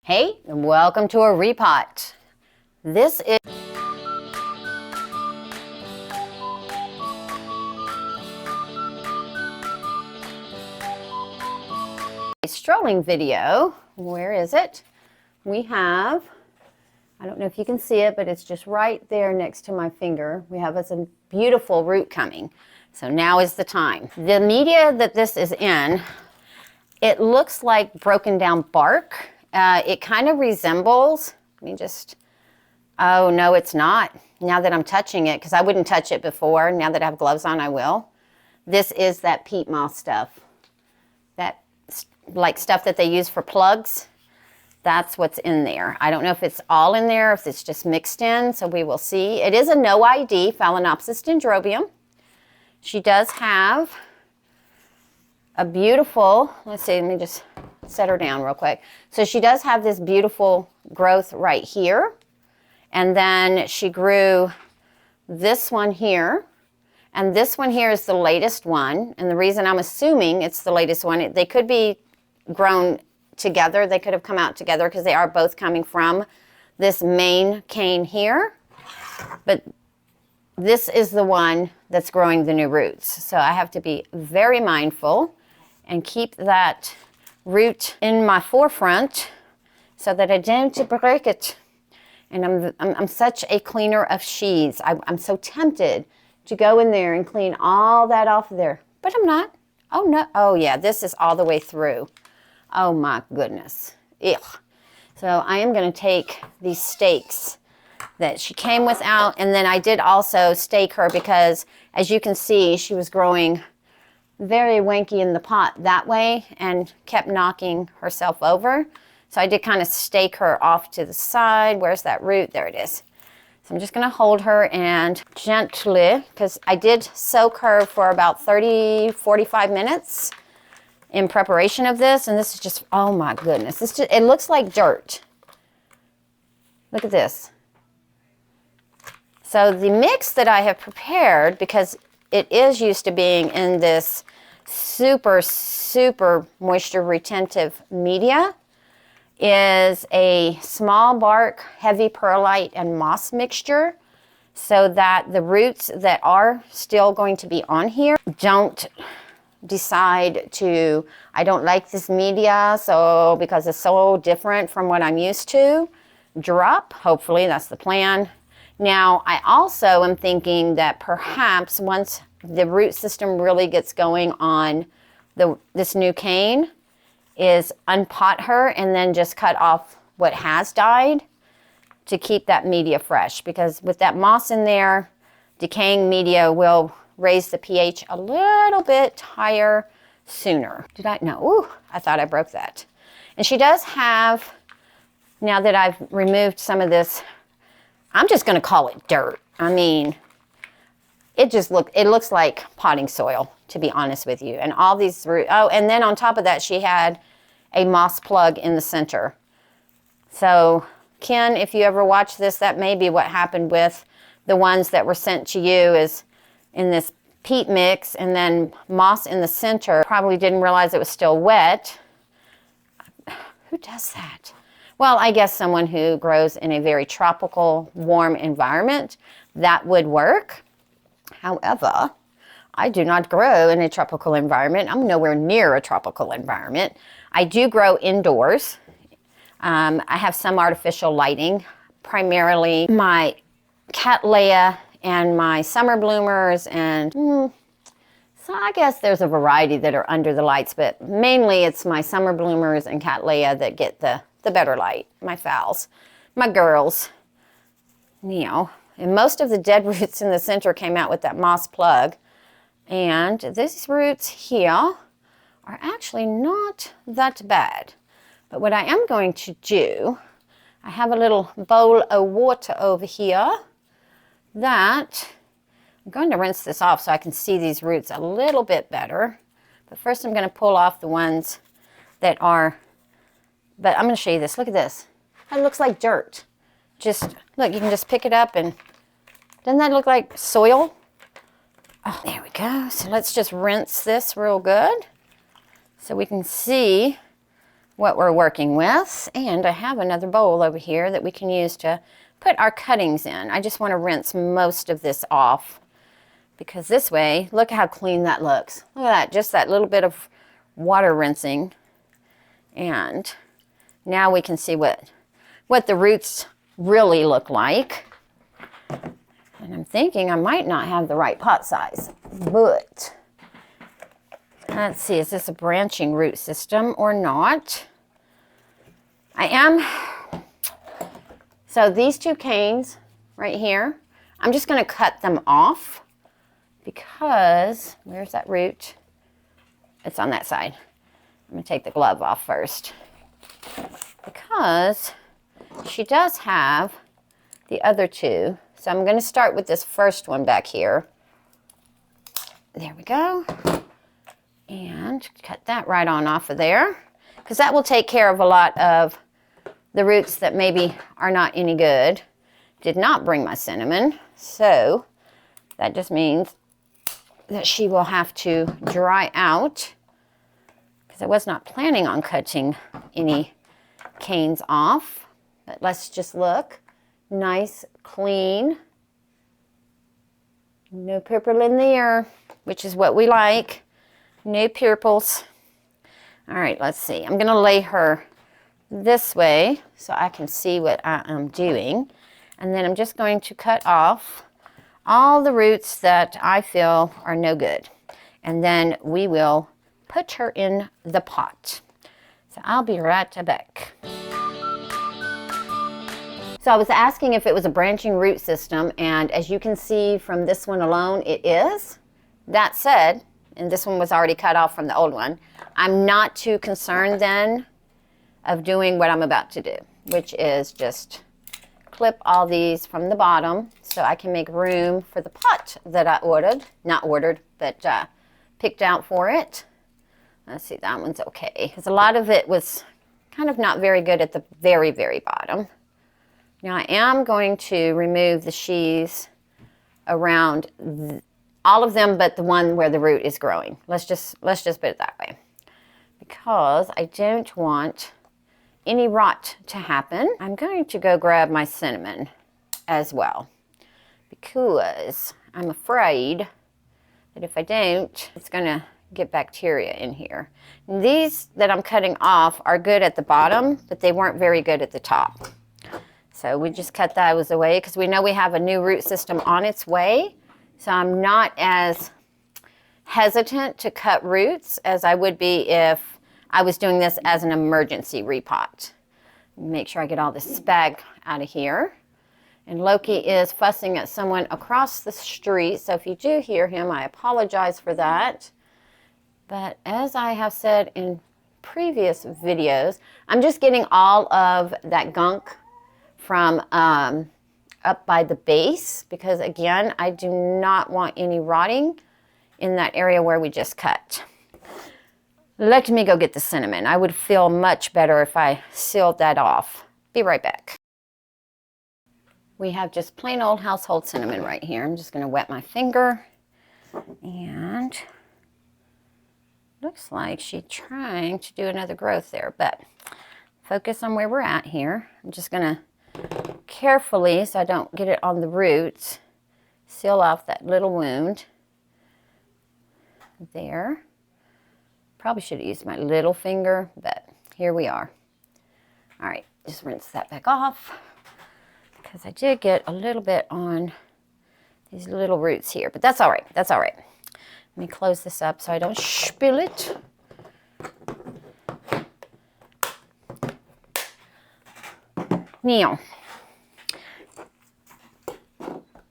Hey, and welcome to a repot. This is a strolling video. Where is it? We have, I don't know if you can see it, but it's just right there next to my finger. We have a beautiful root coming. So now is the time. The media that this is in, it looks like broken down bark. It kind of resembles, let me just, oh no, it's not. Now that I'm touching it, because I wouldn't touch it before. Now that I have gloves on, I will. This is that peat moss stuff. That, like stuff that they use for plugs. That's what's in there. I don't know if it's all in there, if it's just mixed in, so we will see. It is a NOID Phalaenopsis dendrobium. She does have a beautiful, let's see, let me just set her down real quick. So she does have this beautiful growth right here. And then she grew this one here. And this one here is the latest one. And the reason I'm assuming it's the latest one, they could be grown together. They could have come out together because they are both coming from this main cane here. But this is the one that's growing the new roots. So I have to be very mindful and keep that root in my forefront so that I don't break it. And I'm such a cleaner of sheaths. I'm so tempted to go in there and clean all that off of there, but I'm not. Oh no, oh yeah, this is all the way through. Oh my goodness, ugh. So I am gonna take these stakes that she came without, and then I did also stake her because as you can see, she was growing very wanky in the pot that way and kept knocking herself over. So I did kind of stake her off to the side. Where's that root? There it is. So I'm just going to hold her and gently, because I did soak her for about 30-45 minutes in preparation of this. And this is just, oh my goodness. This just, it looks like dirt. Look at this. So the mix that I have prepared, because it is used to being in this super, super moisture retentive media, is a small bark, heavy perlite and moss mixture so that the roots that are still going to be on here don't decide to, I don't like this media, so because it's so different from what I'm used to, drop. Hopefully that's the plan. Now, I also am thinking that perhaps once the root system really gets going on this new cane, is unpot her and then just cut off what has died to keep that media fresh. Because with that moss in there, decaying media will raise the pH a little bit higher sooner. Did I? No. Ooh, I thought I broke that. And she does have, now that I've removed some of this, I'm just going to call it dirt. I mean, it looks like potting soil, to be honest with you. And all these roots, oh, and then on top of that, she had a moss plug in the center. So, Ken, if you ever watch this, that may be what happened with the ones that were sent to you, is in this peat mix and then moss in the center. Probably didn't realize it was still wet. Who does that? Well, I guess someone who grows in a very tropical, warm environment, that would work. However, I do not grow in a tropical environment. I'm nowhere near a tropical environment. I do grow indoors. I have some artificial lighting, primarily my Cattleya and my summer bloomers, and so I guess there's a variety that are under the lights, but mainly it's my summer bloomers and Cattleya that get the better light, my Phals, my girls, you know. And most of the dead roots in the center came out with that moss plug. And these roots here are actually not that bad. But what I am going to do, I have a little bowl of water over here that I'm going to rinse this off so I can see these roots a little bit better. But first I'm going to pull off the ones that are, but I'm going to show you this. Look at this. It looks like dirt. Just, look, you can just pick it up and, doesn't that look like soil? Oh, there we go. So let's just rinse this real good so we can see what we're working with. And I have another bowl over here that we can use to put our cuttings in. I just want to rinse most of this off because this way, look how clean that looks. Look at that, just that little bit of water rinsing. And now we can see what the roots really look like. And I'm thinking I might not have the right pot size, but let's see, is this a branching root system or not? I am. So these two canes right here, I'm just going to cut them off because, where's that root? It's on that side. I'm going to take the glove off first because she does have the other two. So I'm going to start with this first one back here. There we go. And cut that right on off of there because that will take care of a lot of the roots that maybe are not any good. Did not bring my cinnamon, so that just means that she will have to dry out because I was not planning on cutting any canes off. But let's just look. Nice, clean. No purple in there, which is what we like. No purples. All right, let's see. I'm going to lay her this way so I can see what I am doing. And then I'm just going to cut off all the roots that I feel are no good. And then we will put her in the pot. So I'll be right back. So I was asking if it was a branching root system, and as you can see from this one alone, it is. That said, and this one was already cut off from the old one, I'm not too concerned then of doing what I'm about to do, which is just clip all these from the bottom so I can make room for the pot that I ordered. Not ordered, but picked out for it. Let's see, that one's okay. Because a lot of it was kind of not very good at the very, very bottom. Now I am going to remove the sheaths around all of them but the one where the root is growing. Let's just put it that way. Because I don't want any rot to happen. I'm going to go grab my cinnamon as well because I'm afraid that if I don't, it's going to get bacteria in here. And these that I'm cutting off are good at the bottom, but they weren't very good at the top. So we just cut those away because we know we have a new root system on its way. So I'm not as hesitant to cut roots as I would be if I was doing this as an emergency repot. Make sure I get all this spag out of here. And Loki is fussing at someone across the street. So if you do hear him, I apologize for that. But as I have said in previous videos, I'm just getting all of that gunk from up by the base because, again, I do not want any rotting in that area where we just cut. Let me go get the cinnamon. I would feel much better if I sealed that off. Be right back. We have just plain old household cinnamon right here. I'm just going to wet my finger. And looks like she's trying to do another growth there, but focus on where we're at here. I'm just going to carefully, so I don't get it on the roots, seal off that little wound there. Probably should have used my little finger, but here we are. All right, just rinse that back off because I did get a little bit on these little roots here, but that's all right. That's all right. Let me close this up so I don't spill it. Now,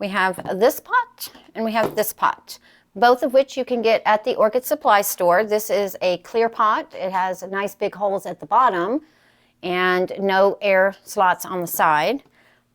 we have this pot and we have this pot, both of which you can get at the Orchid Supply Store. This is a clear pot. It has nice big holes at the bottom and no air slots on the side.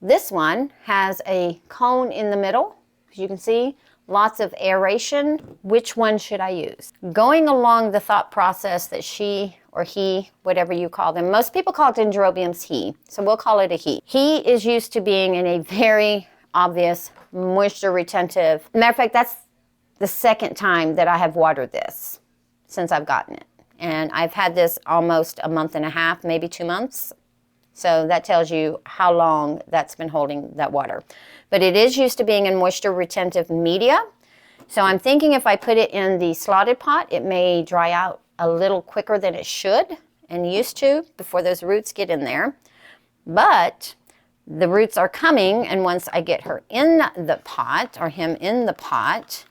This one has a cone in the middle, as you can see, lots of aeration. Which one should I use? Going along the thought process that she or he, whatever you call them, most people call dendrobiums he, so we'll call it a he. He is used to being in a very obvious moisture retentive. Matter of fact, that's the second time that I have watered this since I've gotten it. And I've had this almost a month and a half, maybe 2 months. So that tells you how long that's been holding that water. But it is used to being in moisture retentive media. So I'm thinking if I put it in the slotted pot, it may dry out a little quicker than it should and used to before those roots get in there. But the roots are coming, and once I get her in the pot, or him in the pot,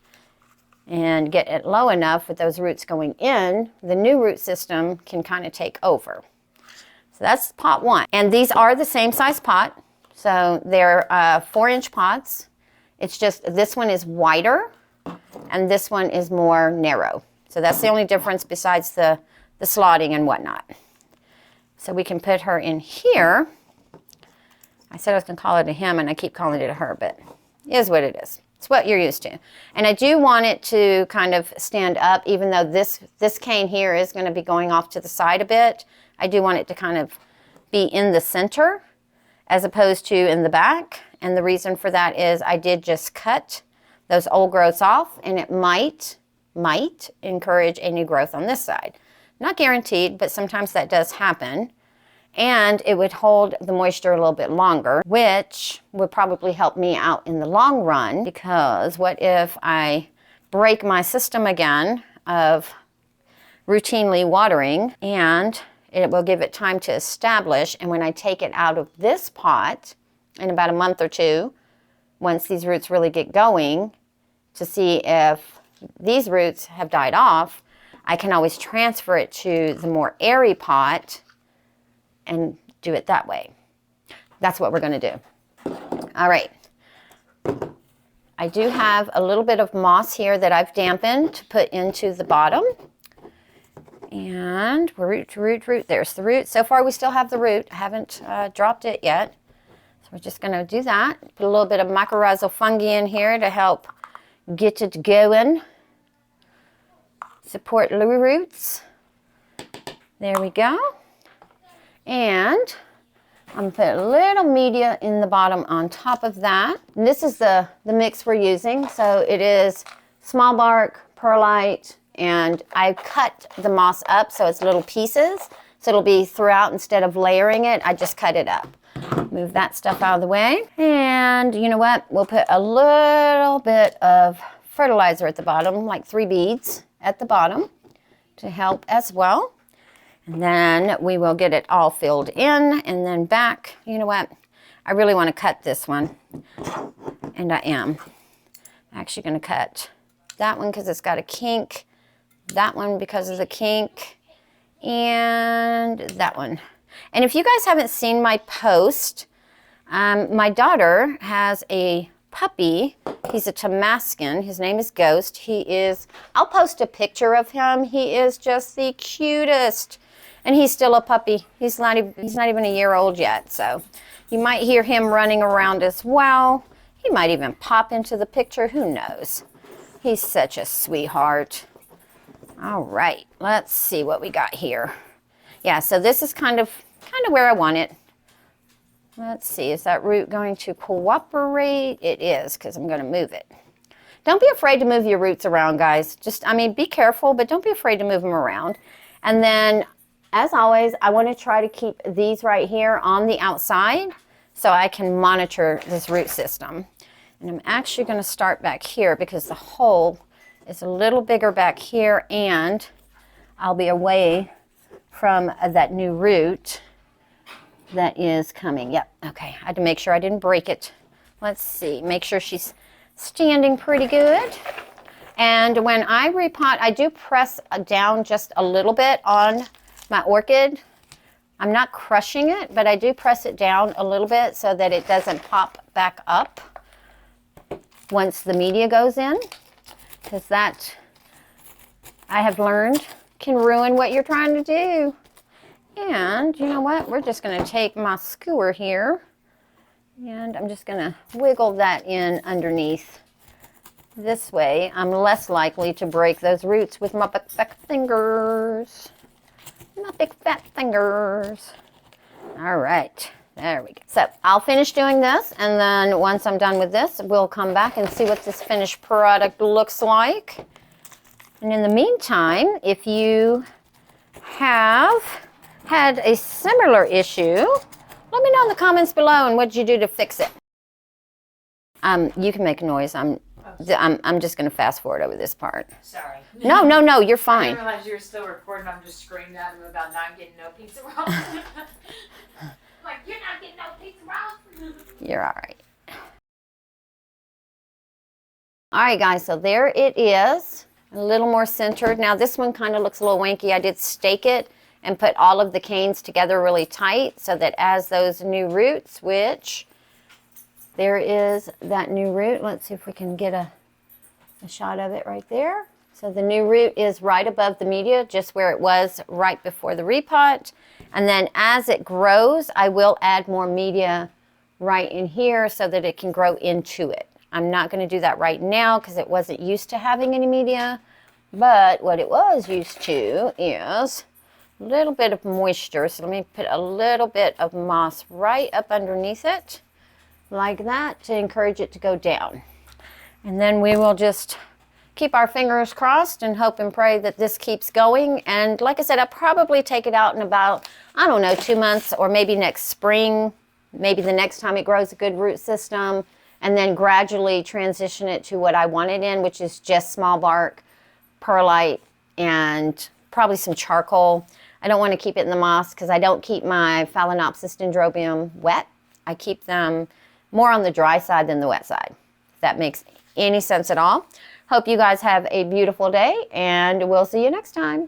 and get it low enough with those roots going in, the new root system can kind of take over. So that's pot 1. And these are the same size pot. So they're 4-inch pots. It's just this one is wider and this one is more narrow. So that's the only difference besides the slotting and whatnot. So we can put her in here. I said I was going to call it a him, and I keep calling it a her, but it is what it is. It's what you're used to. And I do want it to kind of stand up, even though this cane here is going to be going off to the side a bit. I do want it to kind of be in the center as opposed to in the back. And the reason for that is I did just cut those old growths off, and it might encourage a new growth on this side. Not guaranteed, but sometimes that does happen. And it would hold the moisture a little bit longer, which would probably help me out in the long run, because what if I break my system again of routinely watering, and it will give it time to establish, and when I take it out of this pot in about a month or 2, once these roots really get going, to see if these roots have died off, I can always transfer it to the more airy pot and do it that way. That's what we're going to do. All right. I do have a little bit of moss here that I've dampened to put into the bottom. And root. There's the root. So far we still have the root. I haven't dropped it yet. So we're just going to do that. Put a little bit of mycorrhizal fungi in here to help get it going. Support the roots. There we go. And I'm going to put a little media in the bottom on top of that. And this is the mix we're using. So it is small bark, perlite, and I cut the moss up so it's little pieces. So it'll be throughout instead of layering it. I just cut it up. Move that stuff out of the way. And you know what? We'll put a little bit of fertilizer at the bottom, like 3 beads at the bottom to help as well. And then we will get it all filled in, and then back. You know what? I really want to cut this one, and I am. I'm actually going to cut that one because it's got a kink, that one because of the kink, and that one. And if you guys haven't seen my post, my daughter has a puppy. He's a Tamascan. His name is Ghost. I'll post a picture of him. He is just the cutest. And he's still a puppy. He's not even a year old yet. So you might hear him running around as well. He might even pop into the picture. Who knows? He's such a sweetheart. All right, let's see what we got here. Yeah, so this is kind of where I want it. Let's see, is that root going to cooperate? It is, because I'm going to move it. Don't be afraid to move your roots around, guys. Be careful, but don't be afraid to move them around. And then, as always, I want to try to keep these right here on the outside so I can monitor this root system. And I'm actually going to start back here because the hole is a little bigger back here, and I'll be away from that new root that is coming. Yep, okay. I had to make sure I didn't break it. Let's see, make sure she's standing pretty good. And when I repot, I do press down just a little bit on my orchid. I'm not crushing it, but I do press it down a little bit so that it doesn't pop back up once the media goes in, because that, I have learned, can ruin what you're trying to do. And you know what? We're just going to take my skewer here, and I'm just going to wiggle that in underneath. This way, I'm less likely to break those roots with my big fat fingers. My big fat fingers. All right, there we go. So I'll finish doing this, and then once I'm done with this, we'll come back and see what this finished product looks like. And in the meantime, if you have had a similar issue. Let me know in the comments below and what did you do to fix it. You can make a noise. I'm just going to fast forward over this part. Sorry. No, you're fine. I didn't realize you were still recording. I'm just screaming at him about not getting no pizza rolls. Like, you're not getting no pizza rolls. You're all right. All right, guys, so there it is. A little more centered. Now, this one kind of looks a little wanky. I did stake it and put all of the canes together really tight so that as those new roots, which there is that new root. Let's see if we can get a shot of it right there. So the new root is right above the media, just where it was right before the repot. And then as it grows, I will add more media right in here so that it can grow into it. I'm not going to do that right now because it wasn't used to having any media. But what it was used to is a little bit of moisture. So let me put a little bit of moss right up underneath it, like that, to encourage it to go down. And then we will just keep our fingers crossed and hope and pray that this keeps going. And like I said, I'll probably take it out in about, I don't know, 2 months or maybe next spring, maybe the next time it grows a good root system, and then gradually transition it to what I want it in, which is just small bark, perlite, and probably some charcoal. I don't want to keep it in the moss because I don't keep my Phalaenopsis dendrobium wet. I keep them more on the dry side than the wet side, if that makes any sense at all. Hope you guys have a beautiful day, and we'll see you next time.